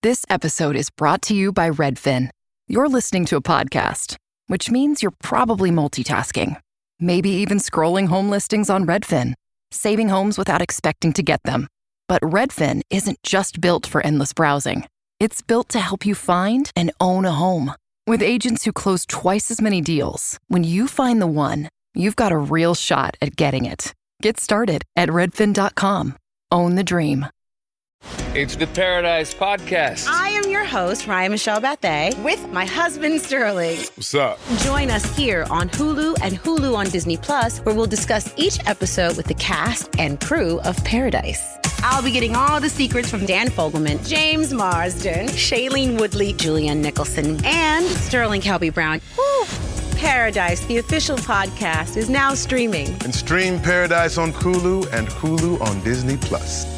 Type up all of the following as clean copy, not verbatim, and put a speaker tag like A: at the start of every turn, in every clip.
A: This episode is brought to you by Redfin. You're listening to a podcast, which means you're probably multitasking. Maybe even scrolling home listings on Redfin, saving homes without expecting to get them. But Redfin isn't just built for endless browsing. It's built to help you find and own a home. With agents who close twice as many deals, when you find the one, you've got a real shot at getting it. Get started at redfin.com. Own the dream.
B: It's the Paradise Podcast.
C: I am your host, Ryan Michelle Bethay, with my husband, Sterling.
D: What's up?
C: Join us here on Hulu and Hulu on Disney Plus, where we'll discuss each episode with the cast and crew of Paradise. I'll be getting all the secrets from Dan Fogelman, James Marsden, Shailene Woodley, Julianne Nicholson, and Sterling Kelby-Brown. Woo! Paradise, the official podcast, is now streaming.
D: And stream Paradise on Hulu and Hulu on Disney Plus.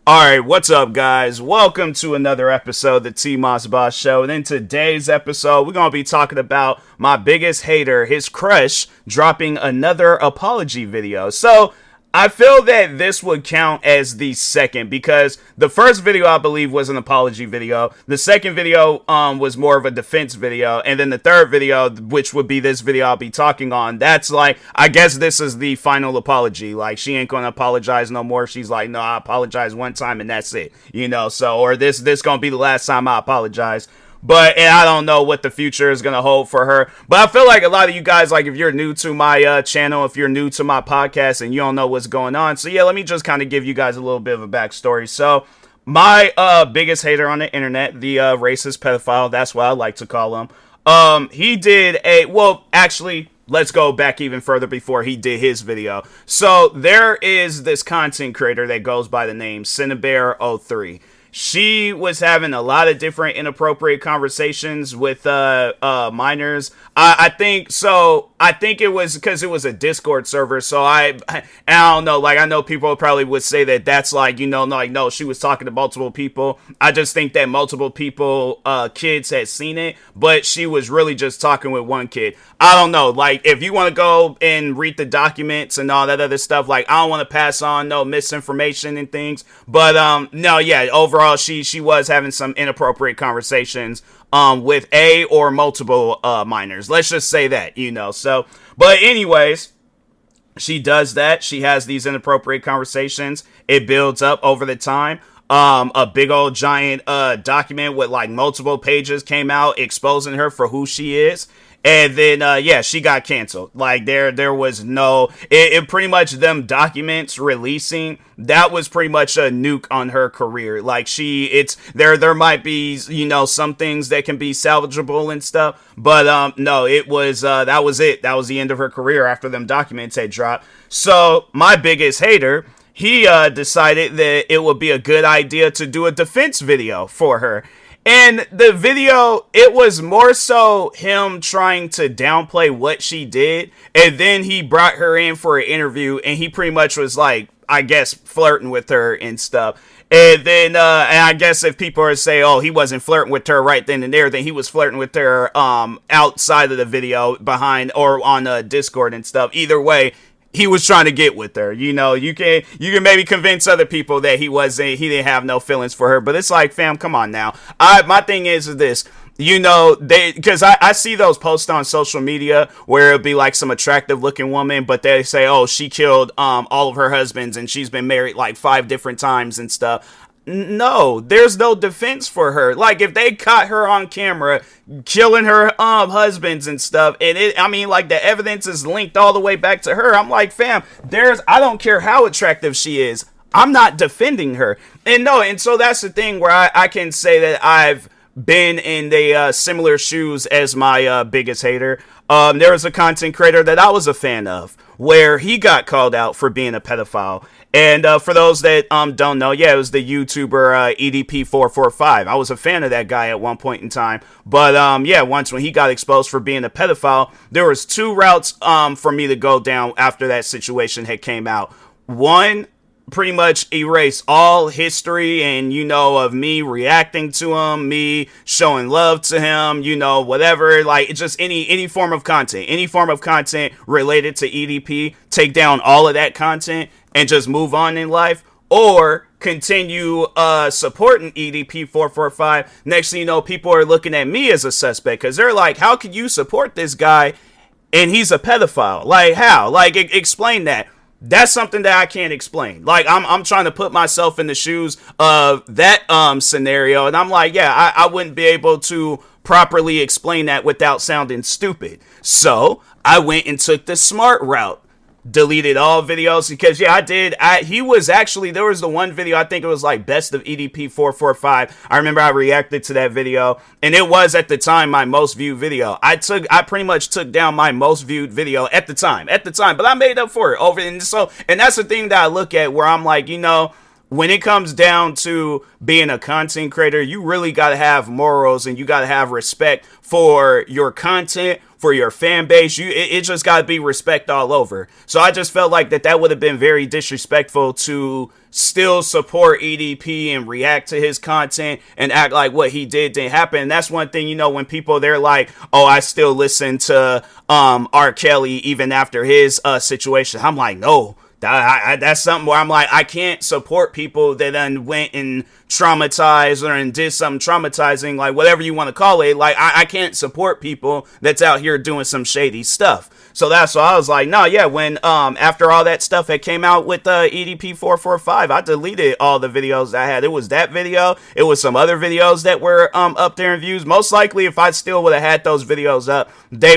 E: Alright, what's up, guys? Welcome to another episode of the TMossBoss Show. And in today's episode, we're going to be talking about my biggest hater, his crush, dropping another apology video. So, I feel that this would count as the second, because the first video, I believe, was an apology video. The second video was more of a defense video. And then the third video, which would be this video I'll be talking on, that's like, I guess this is the final apology. Like, she ain't gonna apologize no more. She's like, no, I apologize one time and that's it. You know, so, or this gonna be the last time I apologize. But and I don't know what the future is going to hold for her. But I feel like a lot of you guys, like if you're new to my channel, if you're new to my podcast and you don't know what's going on. So yeah, let me just kind of give you guys a little bit of a backstory. So my biggest hater on the internet, the racist pedophile, that's what I like to call him. He did actually, let's go back even further before he did his video. So there is this content creator that goes by the name Cinnabear03. She was having a lot of different inappropriate conversations with minors. I think it was because it was a Discord server. So I don't know. Like, I know people probably would say that that's like, you know, like, no, she was talking to multiple people. I just think that multiple people, kids had seen it, but she was really just talking with one kid. I don't know. Like, if you want to go and read the documents and all that other stuff, like, I don't want to pass on no misinformation and things. But no, yeah, overall, she was having some inappropriate conversations with a or multiple minors. Let's just say that, you know. So, but anyways, she does that. She has these inappropriate conversations. It builds up over the time. A big old giant document with like multiple pages came out exposing her for who she is. And then, yeah, she got canceled. Like, there was no, it pretty much them documents releasing, that was pretty much a nuke on her career. Like, there might be, you know, some things that can be salvageable and stuff, but, no, it was, that was it. That was the end of her career after them documents had dropped. So, my biggest hater, he, decided that it would be a good idea to do a defense video for her. And the video, it was more so him trying to downplay what she did. And then he brought her in for an interview and he pretty much was like, I guess, flirting with her and stuff. And then, and I guess if people are saying, oh, he wasn't flirting with her right then and there, then he was flirting with her, outside of the video behind or on Discord and stuff. Either way, he was trying to get with her. You know, you can maybe convince other people that he didn't have no feelings for her, but it's like, fam, come on now. My thing is this, you know, because I see those posts on social media where it'll be like some attractive looking woman, but they say, oh, she killed all of her husbands and she's been married like 5 different times and stuff. No, there's no defense for her. Like, if they caught her on camera killing her husbands and stuff, and like the evidence is linked all the way back to her, I'm like, fam, I don't care how attractive she is, I'm not defending her. And so that's the thing where I can say that I've been in the similar shoes as my biggest hater. There was a content creator that I was a fan of where he got called out for being a pedophile. And for those that don't know, yeah, it was the YouTuber EDP445. I was a fan of that guy at one point in time. But yeah, once when he got exposed for being a pedophile, there was 2 routes for me to go down after that situation had came out. One, pretty much erase all history and, you know, of me reacting to him, me showing love to him, you know, whatever, like just any form of content related to EDP, take down all of that content and just move on in life. or continue supporting EDP 445. Next thing you know, people are looking at me as a suspect because they're like, how can you support this guy and he's a pedophile? Like, how? Like, explain that. That's something that I can't explain. Like, I'm trying to put myself in the shoes of that scenario, and I'm like, yeah, I wouldn't be able to properly explain that without sounding stupid. So I went and took the smart route. Deleted all videos because yeah, I did. He was actually, there was the one video, I think it was like best of EDP 445. I remember I reacted to that video, and it was at the time my most viewed video. I pretty much took down my most viewed video at the time, but I made up for it over. And that's the thing that I look at where I'm like, you know, when it comes down to being a content creator, you really got to have morals and you got to have respect for your content, for your fan base. It just got to be respect all over. So I just felt like that would have been very disrespectful to still support EDP and react to his content and act like what he did didn't happen. And that's one thing, you know, when people, they're like, oh, I still listen to R. Kelly even after his situation. I'm like, no. That's something where I'm like, I can't support people that then went and traumatized or did something traumatizing, like whatever you want to call it. Like, I can't support people that's out here doing some shady stuff. So that's why I was like, no, yeah, when after all that stuff that came out with EDP 445, I deleted all the videos I had. It was that video. It was some other videos that were up there in views. Most likely, if I still would have had those videos up, they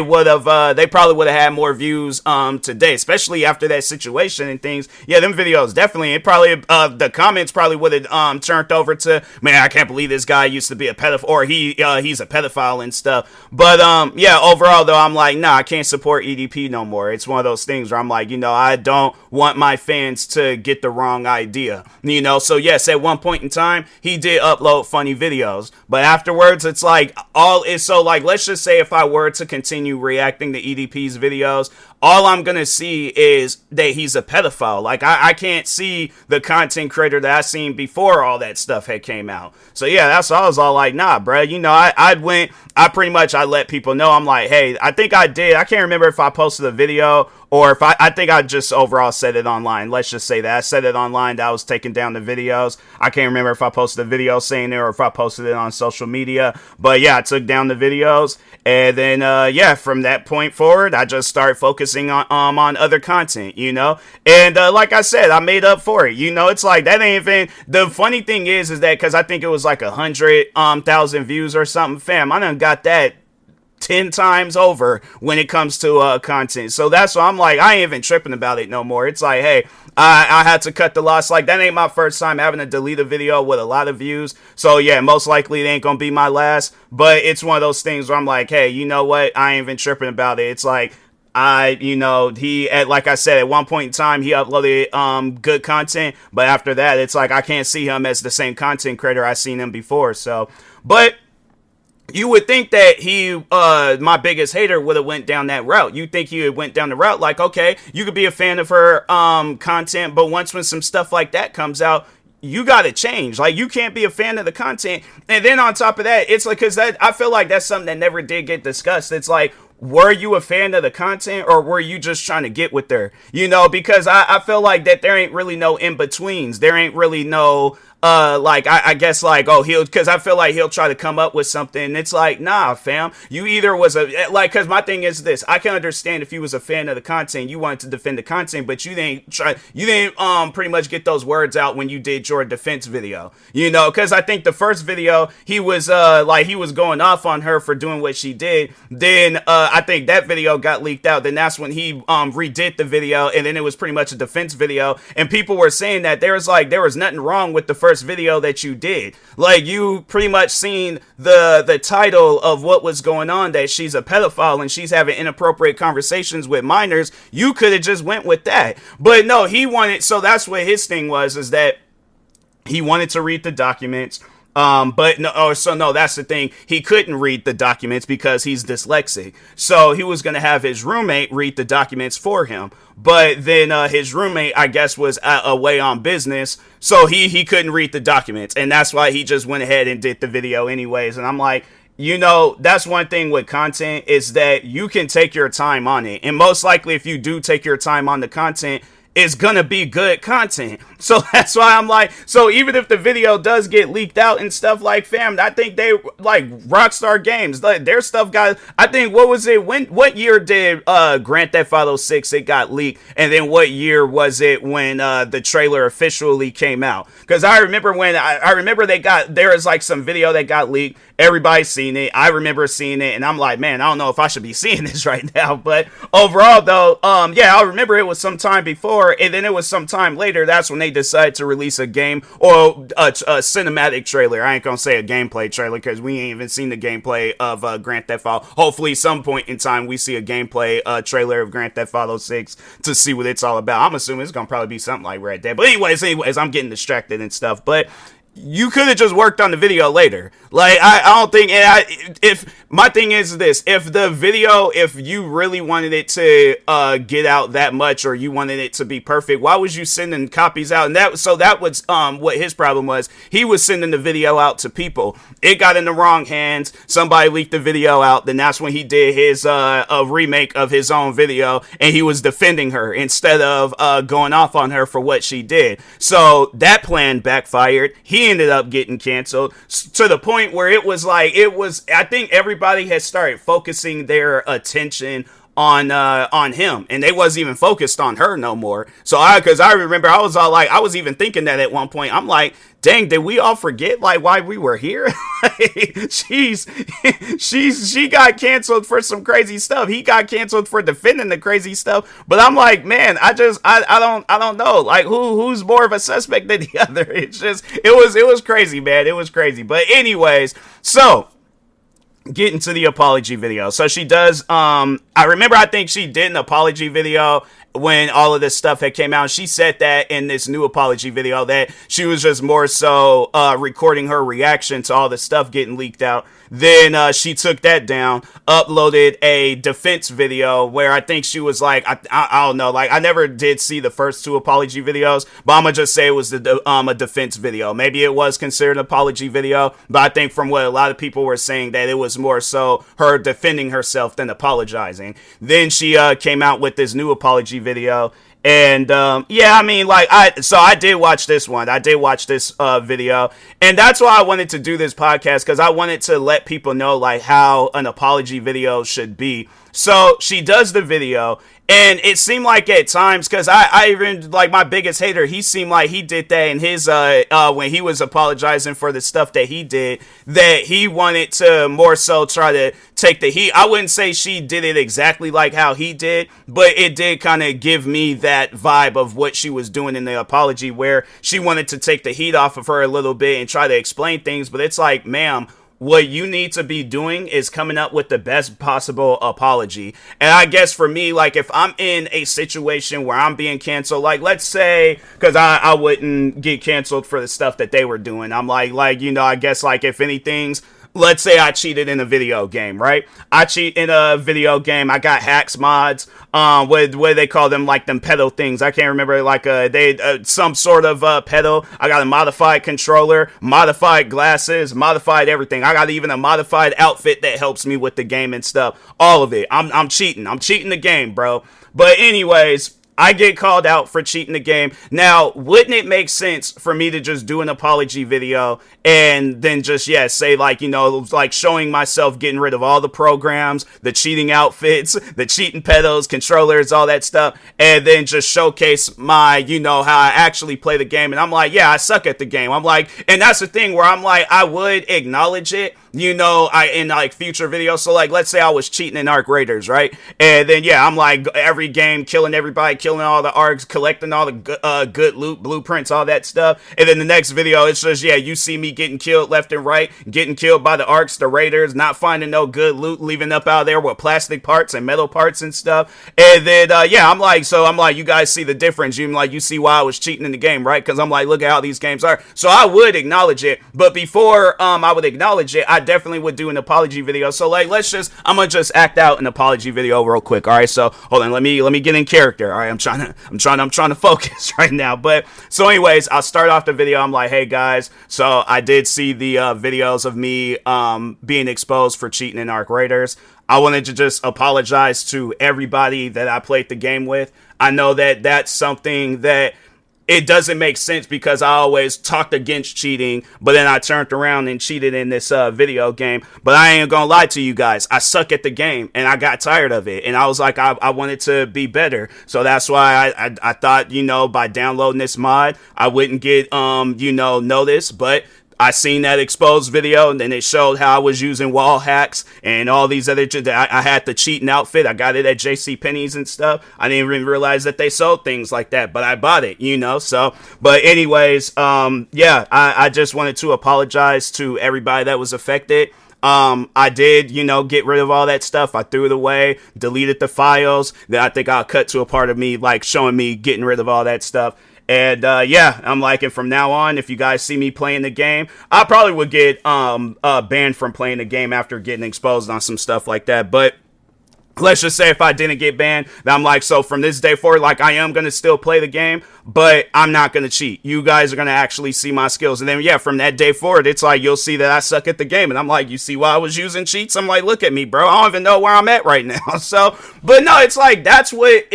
E: probably would have had more views today, especially after that situation and things. Yeah, them videos definitely, the comments probably would have turned over to, man, I can't believe this guy used to be a pedophile, or he's a pedophile and stuff. But yeah, overall though, I'm like, nah, I can't support EDP no more. It's one of those things where I'm like, you know, I don't want my fans to get the wrong idea, you know. So yes, at one point in time he did upload funny videos, but afterwards it's like let's just say if I were to continue reacting to EDP's videos, all I'm gonna see is that he's a pedophile. Like, I can't see the content creator that I seen before all that stuff had came out. So yeah, that's all. I was all like, nah, bruh, you know, I let people know. I'm like, hey, I think I did. I can't remember if I posted a video or if I think I just overall said it online. Let's just say that I said it online, that I was taking down the videos. I can't remember if I posted a video saying it or if I posted it on social media. But yeah, I took down the videos. And then, yeah, from that point forward, I just started focusing on other content, you know. And like I said, I made up for it. You know, it's like, that ain't even, the funny thing is that because I think it was like 100,000 views or something, fam, I done got that 10 times over when it comes to content. So that's why I'm like, I ain't even tripping about it no more. It's like, hey, I had to cut the loss. Like, that ain't my first time having to delete a video with a lot of views. So yeah, most likely it ain't gonna be my last. But it's one of those things where I'm like, hey, you know what? I ain't even tripping about it. It's like, like I said, at one point in time, he uploaded good content. But after that, it's like, I can't see him as the same content creator I seen him before. So, but you would think that my biggest hater would have went down that route. You think he went down the route like, okay, you could be a fan of her content, but when some stuff like that comes out, you got to change. Like, you can't be a fan of the content. And then on top of that, it's like, because I feel like that's something that never did get discussed. It's like, were you a fan of the content or were you just trying to get with her? You know, because I feel like that there ain't really no in-betweens. There ain't really no I guess like, oh, because I feel like he'll try to come up with something. And it's like, nah, fam, you either was because my thing is this, I can understand if you was a fan of the content, you wanted to defend the content, but you didn't pretty much get those words out when you did your defense video, you know, because I think the first video, he was going off on her for doing what she did. Then, I think that video got leaked out. Then that's when he, redid the video. And then it was pretty much a defense video. And people were saying that there was nothing wrong with the first video that you did. Like, you pretty much seen the title of what was going on, that she's a pedophile and she's having inappropriate conversations with minors. You could have just went with that. But no, so that's what his thing was, is that he wanted to read the documents. But no, that's the thing. He couldn't read the documents because he's dyslexic. So he was going to have his roommate read the documents for him. But then, his roommate, I guess, was away on business. So he couldn't read the documents. And that's why he just went ahead and did the video anyways. And I'm like, you know, that's one thing with content, is that you can take your time on it. And most likely, if you do take your time on the content, is gonna be good content. So that's why I'm like, so even if the video does get leaked out and stuff, like, fam, I think they, like, Rockstar Games, like, their stuff got, I think, what year did Grand Theft Auto 6, it got leaked, and then what year was it when the trailer officially came out? Because I remember when, I remember there was, like, some video that got leaked, everybody's seen it, I remember seeing it, and I'm like, man, I don't know if I should be seeing this right now, but overall, though, yeah, I remember it was some time before, and then it was some time later, that's when they decided to release a game, or a cinematic trailer. I ain't gonna say a gameplay trailer, because we ain't even seen the gameplay of Grand Theft Auto. Hopefully some point in time we see a gameplay trailer of Grand Theft Auto 6 to see what it's all about. I'm assuming it's gonna probably be something like Red Dead, but anyways, I'm getting distracted and stuff, but you could have just worked on the video later. Like, I don't think, if my thing is this, if you really wanted it to get out that much, or you wanted it to be perfect, why was you sending copies out? And that was what his problem was. He was sending the video out to people. It got in the wrong hands. Somebody leaked the video out. Then that's when he did his a remake of his own video, and he was defending her instead of going off on her for what she did. So that plan backfired. He ended up getting canceled to the point where I think everybody has started focusing their attention on him, and they wasn't even focused on her no more. So because I remember I was all like, I was even thinking that at one point, I'm like, dang, did we all forget like why we were here? she got canceled for some crazy stuff. He got canceled for defending the crazy stuff. But I'm like, man, I don't know, like who's more of a suspect than the other. It's just it was crazy, man. It was crazy. But anyways, so getting to the apology video. So she does, I remember, I think she did an apology video when all of this stuff had came out. She said that in this new apology video that she was just more so recording her reaction to all the stuff getting leaked out. Then she took that down, uploaded a defense video where I think she was like, I don't know, like, I never did see the first two apology videos, but I'm gonna just say it was a defense video. Maybe it was considered an apology video, but I think from what a lot of people were saying, that it was more so her defending herself than apologizing. Then she came out with this new apology video. And, yeah, I mean, like, I did watch this one. I did watch this, video. And that's why I wanted to do this podcast, because I wanted to let people know, like, how an apology video should be. So she does the video, and it seemed like at times, because I even, like, my biggest hater, he seemed like he did that in his, when he was apologizing for the stuff that he did, that he wanted to more so try to take the heat. I wouldn't say she did it exactly like how he did, but it did kind of give me that vibe of what she was doing in the apology, where she wanted to take the heat off of her a little bit and try to explain things. But it's like, ma'am, what you need to be doing is coming up with the best possible apology. And I guess for me, like, if I'm in a situation where I'm being canceled, like, let's say, because I wouldn't get canceled for the stuff that they were doing. I'm like, you know, I guess, like, if anything's, let's say I cheated in a video game, right? I cheat in a video game. I got hacks mods, what they call them, like them pedal things. I can't remember, like some sort of pedal. I got a modified controller, modified glasses, modified everything. I got even a modified outfit that helps me with the game and stuff. All of it. I'm cheating. I'm cheating the game, bro. But anyways, I get called out for cheating the game. Now, wouldn't it make sense for me to just do an apology video and then just, say, like, you know, like showing myself getting rid of all the programs, the cheating outfits, the cheating pedals, controllers, all that stuff, and then just showcase my, you know, how I actually play the game. And I'm like, yeah, I suck at the game. I'm like, and that's the thing where I'm like, I would acknowledge it, you know, in like future videos. So like, let's say I was cheating in Arc Raiders, right? And then, I'm like, every game, killing everybody, killing all the arcs, collecting all the good loot, blueprints, all that stuff. And then the next video, it's just, you see me getting killed left and right, getting killed by the arcs, the raiders, not finding no good loot, leaving up out there with plastic parts and metal parts and stuff. And then, I'm like, you guys see the difference. You see why I was cheating in the game, right? Because I'm like, look at how these games are. So I would acknowledge it. But before I would acknowledge it, I definitely would do an apology video. So like, I'm gonna just act out an apology video real quick. All right, so hold on, let me get in character. All right, I'm trying to focus right now. But so anyways, I'll start off the video. I'm like, hey guys, so I did see the videos of me being exposed for cheating in Arc Raiders. I wanted to just apologize to everybody that I played the game with. I know that that's something that it doesn't make sense because I always talked against cheating, but then I turned around and cheated in this video game. But I ain't gonna lie to you guys. I suck at the game and I got tired of it. And I was like, I wanted to be better. So that's why I thought, by downloading this mod, I wouldn't get, noticed. But I seen that exposed video, and then it showed how I was using wall hacks and all these other. I had the cheating outfit. I got it at JCPenney's and stuff. I didn't even realize that they sold things like that, but I bought it, So, but anyways, I just wanted to apologize to everybody that was affected. I did, get rid of all that stuff. I threw it away, deleted the files. Then I think I'll cut to a part of me like showing me getting rid of all that stuff. And I'm like, and from now on, if you guys see me playing the game, I probably would get banned from playing the game after getting exposed on some stuff like that. But let's just say if I didn't get banned, then I'm like, so from this day forward, like I am going to still play the game, but I'm not going to cheat. You guys are going to actually see my skills. And then, from that day forward, it's like, you'll see that I suck at the game. And I'm like, you see why I was using cheats? I'm like, look at me, bro. I don't even know where I'm at right now. So, but no, it's like, that's what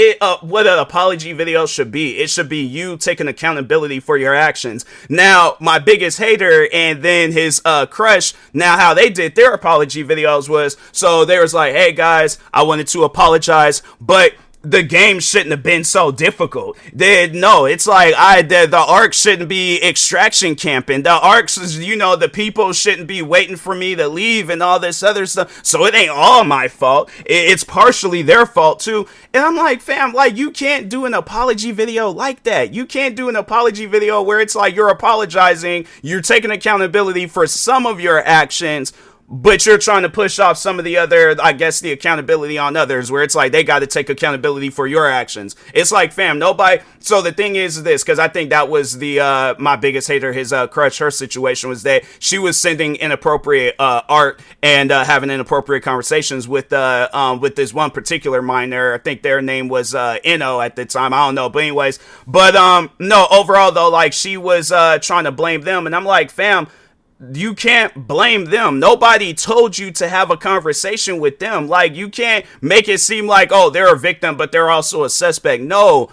E: what an apology video should be. It should be you taking accountability for your actions. Now, my biggest hater and then his crush, now how they did their apology videos was, so they was like, hey guys, I wanted to apologize, but the game shouldn't have been so difficult. It's like the arc shouldn't be extraction camping. The arcs is, the people shouldn't be waiting for me to leave and all this other stuff. So it ain't all my fault. It's partially their fault too. And I'm like, fam, like you can't do an apology video like that. You can't do an apology video where it's like you're apologizing, you're taking accountability for some of your actions, but you're trying to push off some of the other, I guess, the accountability on others, where it's like they got to take accountability for your actions. It's like, fam, nobody. So the thing is this, because I think that was the my biggest hater, his crush, her situation was that she was sending inappropriate art and having inappropriate conversations with this one particular minor. I think their name was Inno at the time. I don't know, but anyways, but no, overall though, like she was trying to blame them, and I'm like, fam, you can't blame them. Nobody told you to have a conversation with them. Like, you can't make it seem like, oh, they're a victim, but they're also a suspect. No,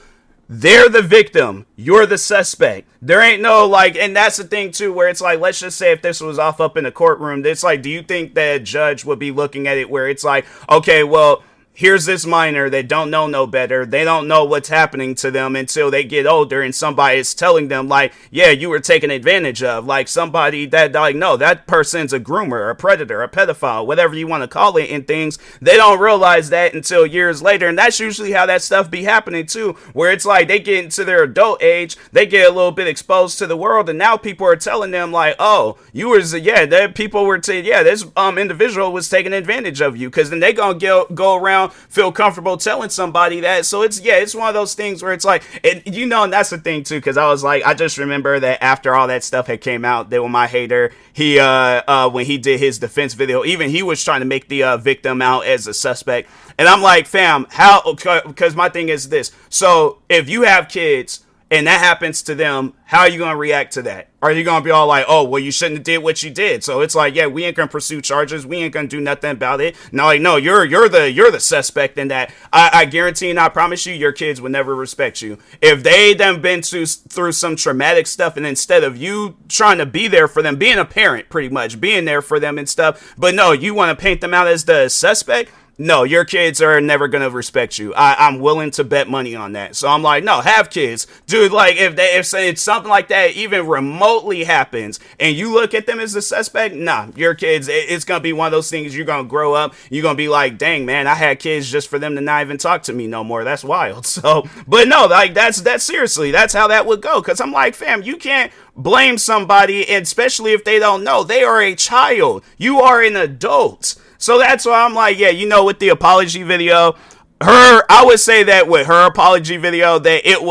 E: they're the victim. You're the suspect. There ain't no, like, and that's the thing, too, where it's like, let's just say if this was off up in the courtroom, it's like, do you think that a judge would be looking at it where it's like, okay, well, here's this minor, they don't know no better. They don't know what's happening to them until they get older and somebody is telling them like, yeah, you were taken advantage of. Like somebody that like, no, that person's a groomer, a predator, a pedophile, whatever you want to call it and things. They don't realize that until years later. And that's usually how that stuff be happening too, where it's like they get into their adult age, they get a little bit exposed to the world. And now people are telling them like, oh, you was, that people were this individual was taking advantage of you. Cause then they gonna go around feel comfortable telling somebody that. So it's one of those things where it's like, and that's the thing too, because I was like, I just remember that after all that stuff had came out, that when my hater, he when he did his defense video, even he was trying to make the victim out as a suspect. And I'm like, fam, how? Because my thing is this, so if you have kids and that happens to them, how are you going to react to that? Are you going to be all like, oh, well, you shouldn't have did what you did? So it's like, yeah, we ain't going to pursue charges. We ain't going to do nothing about it. No, like, no, you're the suspect in that. I guarantee and I promise you, your kids would never respect you. If they done been through some traumatic stuff, and instead of you trying to be there for them, being a parent, pretty much, being there for them and stuff, but no, you want to paint them out as the suspect? No, your kids are never going to respect you. I'm willing to bet money on that. So I'm like, no, have kids. Dude, like, if something like that even remotely happens and you look at them as a suspect, nah, your kids, it's going to be one of those things you're going to grow up. You're going to be like, dang, man, I had kids just for them to not even talk to me no more. That's wild. So, but no, like, that's seriously, that's how that would go. Because I'm like, fam, you can't blame somebody, and especially if they don't know. They are a child. You are an adult. So that's why I'm like, yeah, with the apology video, I would say that with her apology video, that it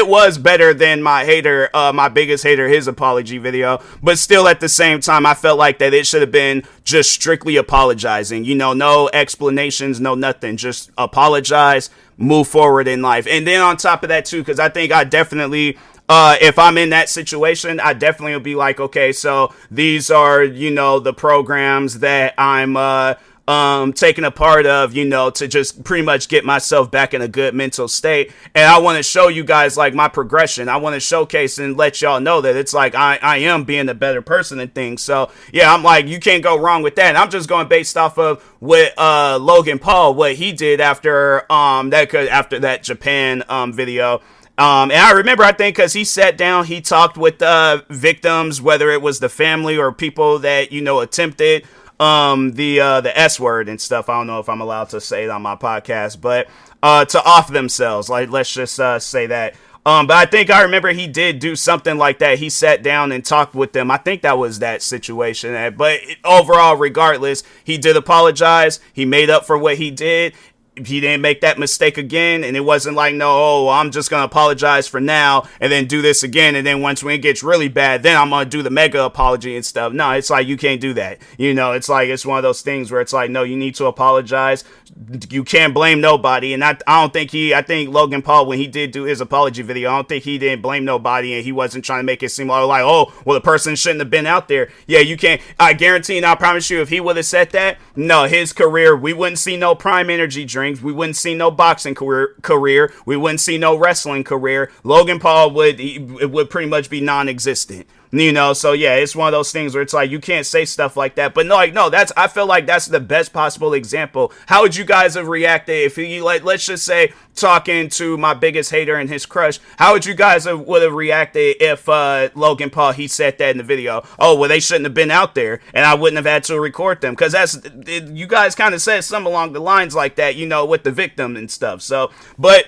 E: was better than my hater, my biggest hater, his apology video. But still at the same time, I felt like that it should have been just strictly apologizing, no explanations, no nothing, just apologize, move forward in life. And then on top of that too, because I think I definitely, if I'm in that situation, I definitely will be like, okay, so these are, the programs that I'm taking a part of, to just pretty much get myself back in a good mental state. And I want to show you guys like my progression. I want to showcase and let y'all know that it's like I am being a better person and things. So yeah, I'm like, you can't go wrong with that. And I'm just going based off of what Logan Paul, what he did after that Japan video. And I remember, I think, because he sat down, he talked with victims, whether it was the family or people that, attempted the S word and stuff. I don't know if I'm allowed to say it on my podcast, but to off themselves, like, let's just say that. But I remember he did do something like that. He sat down and talked with them. I think that was that situation. But overall, regardless, he did apologize. He made up for what he did. He didn't make that mistake again, and it wasn't like, I'm just going to apologize for now and then do this again, and then once when it gets really bad, then I'm going to do the mega apology and stuff. No, it's like, you can't do that. It's like, it's one of those things where it's like, no, you need to apologize. You can't blame nobody, and I think Logan Paul, when he did do his apology video, I don't think he didn't blame nobody, and he wasn't trying to make it seem like, the person shouldn't have been out there. Yeah, you can't. I guarantee and I promise you, if he would have said that, no, his career, we wouldn't see no Prime Energy drinks. We wouldn't see no boxing career. We wouldn't see no wrestling career. Logan Paul would pretty much be non-existent. So yeah, it's one of those things where it's like, you can't say stuff like that. But I feel like that's the best possible example. How would you guys have reacted if he, like, let's just say, talking to my biggest hater and his crush, how would you guys would have reacted if Logan Paul, he said that in the video? Oh, well, they shouldn't have been out there, and I wouldn't have had to record them, because you guys kind of said something along the lines like that, with the victim and stuff. So, but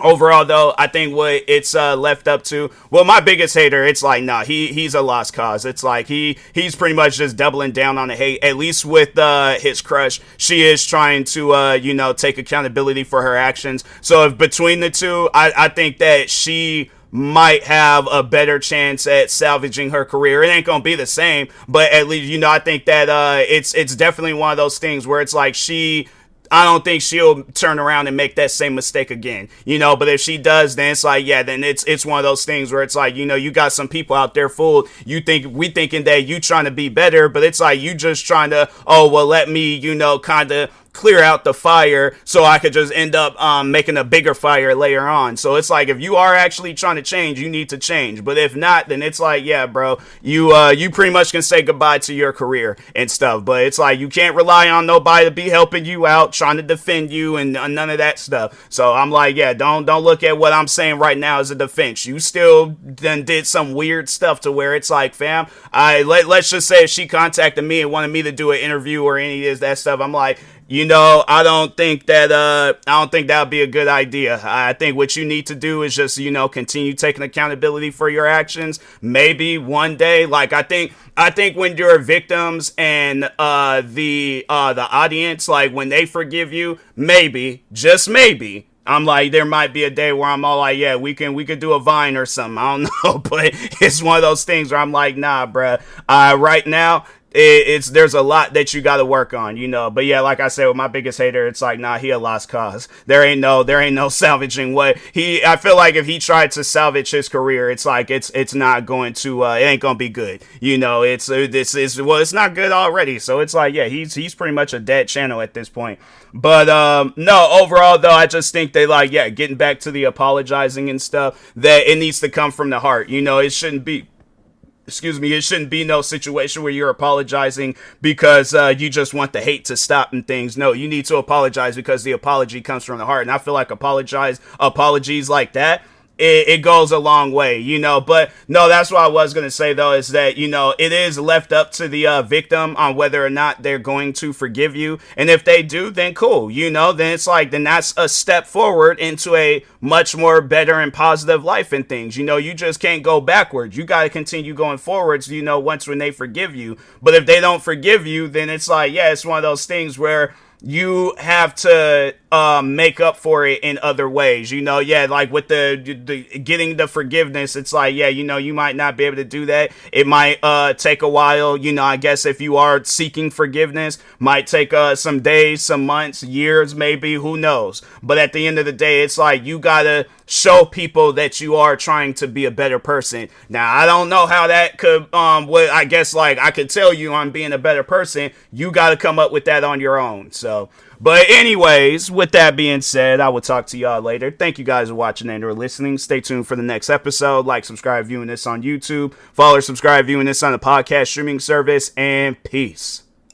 E: overall, though, I think what it's left up to, well, my biggest hater, it's like, nah, he's a lost cause. It's like he's pretty much just doubling down on the hate, at least with his crush. She is trying to, take accountability for her actions. So if between the two, I think that she might have a better chance at salvaging her career. It ain't gonna be the same, but at least, I think that it's definitely one of those things where it's like I don't think she'll turn around and make that same mistake again, but if she does, then it's like, yeah, then it's one of those things where it's like, you got some people out there fooled. We thinking that you trying to be better, but it's like, you just trying to, let me, kind of clear out the fire so I could just end up making a bigger fire later on. So it's like, if you are actually trying to change, you need to change. But if not, then it's like, yeah, bro, you pretty much can say goodbye to your career and stuff. But it's like, you can't rely on nobody to be helping you out, trying to defend you, and none of that stuff. So I'm like, yeah, don't look at what I'm saying right now as a defense. You still then did some weird stuff to where it's like, fam, let's just say if she contacted me and wanted me to do an interview or any of that stuff, I'm like, I don't think that would be a good idea. I think what you need to do is just, continue taking accountability for your actions. Maybe one day, like, I think when your victims and the audience, like, when they forgive you, maybe, just maybe, I'm like, there might be a day where I'm all like, yeah, we could do a Vine or something. I don't know, but it's one of those things where I'm like, nah, bruh. Right now, there's a lot that you got to work on, but yeah, like I said, with my biggest hater, it's like, nah, he a lost cause. There ain't no salvaging what I feel like if he tried to salvage his career, it's like, it's not going to, it ain't gonna be good. It's not good already. So it's like, yeah, he's pretty much a dead channel at this point. But, no, overall though, I just think they like, yeah, getting back to the apologizing and stuff, that it needs to come from the heart. It shouldn't be, it shouldn't be no situation where you're apologizing because you just want the hate to stop and things. No, you need to apologize because the apology comes from the heart. And I feel like apologies like that, it goes a long way, but no, that's what I was going to say though, is that, it is left up to the victim on whether or not they're going to forgive you. And if they do, then cool, then it's like, then that's a step forward into a much more better and positive life and things. You just can't go backwards. You got to continue going forwards, once when they forgive you. But if they don't forgive you, then it's like, yeah, it's one of those things where you have to make up for it in other ways, you know. Yeah, like with the getting the forgiveness, it's like, yeah, you know, you might not be able to do that. It might take a while, you know. I guess if you are seeking forgiveness, might take some days, some months, years, maybe, who knows. But at the end of the day, it's like you gotta show people that you are trying to be a better person. Now, I don't know how that could I guess, like, I could tell you on being a better person. You gotta come up with that on your own. So, but anyways, with that being said, I will talk to y'all later. Thank you guys for watching and or listening. Stay tuned for the next episode. Like, subscribe, viewing this on YouTube. Follow or subscribe, viewing this on the podcast streaming service. And peace.